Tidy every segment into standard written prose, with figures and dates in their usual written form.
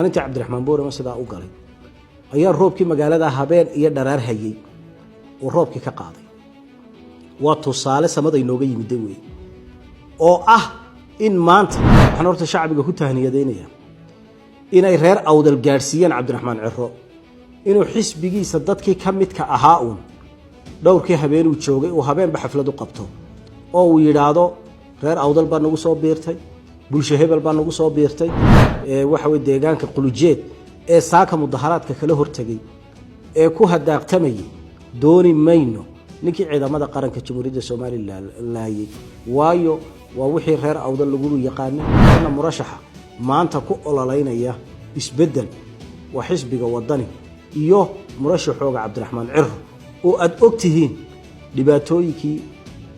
أنت عبد الرحمن بوري مثلا أقولي أيام روبكي مقالة هبين يدرر هيي وروبكي كقاضي وتصالة سمد ينوجي مدوي أو إن مانت إحنا رت الشعب يقول تهنئة دينية إن غير أود الجارسيان عبد الرحمن عرو إنه حس بيجي صدتك كمت كأهاون دور كي هبين وتشوجي وهبين بحفلة قبته أو يرادو غير أود البرنامج صوب بيرتي bulshada hebel baan ugu soo biirtay waxa way deegaanka qulujeed ee saaka mudaharaadka kala hortagay ee ku hadaaqtamay dooni mayno ninkii ciidamada qaranka jamhuuriyadda Soomaaliland laayay waayo waa wixii reer awdal lagu yaqaan murashaxa maanta ku ololaynaya isbedel wa xisbiga wadani iyo murashaxooga Cabdiraxmaan Cirro oo aad ogtihiin dhibaatooyinkii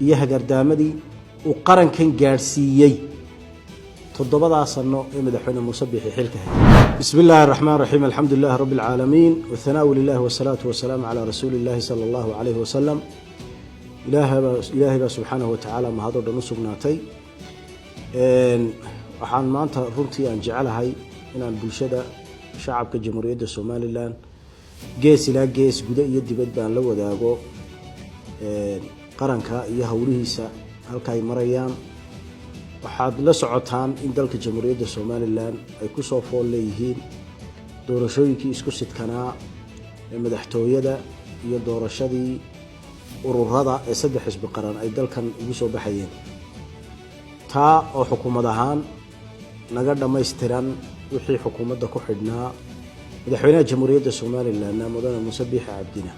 iyo hagardaamadii uu qarankan gaarsiiyay تضبط صنو مدحونا مصبح حلكه بسم الله الرحمن الرحيم الحمد لله رب العالمين والثناء لله والصلاة والسلام على رسول الله صلى الله عليه وسلم إلهي سبحانه وتعالى ما هذا نصبناتي وحان ما أنت رنتي أن جعلها إن البلشدة شعب كجمهورية الصوماليلاند جيس لا جيس جدا يدي بدبان لو داغو قرنكا يهوريسا هلكاي مريان waxaad la socotaan in dalka jamhuuriyadda Soomaaliland ay ku soo fool leeyihiin doorashooyinkii isku sidkanaa ee madaxtooyada iyo doorashadii ururada ee saddex xisbi qaran ay dalkan ugu soo baxayeen taa oo xukuumad ahaan naga dhameystiran wixii xukuumadda ku xidhnaa madaxweynaha jamhuuriyadda Soomaaliland mudane Muuse Biixi Cabdina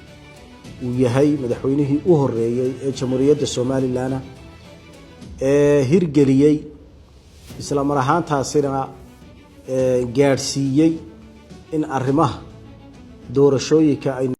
uu yahay madaxweynihii u horeeyay ee jamhuuriyadda Soomaaliland hirgeliyay isla mar ahaantaasina gaarsiiyay in arrimaha doorashooyinka ay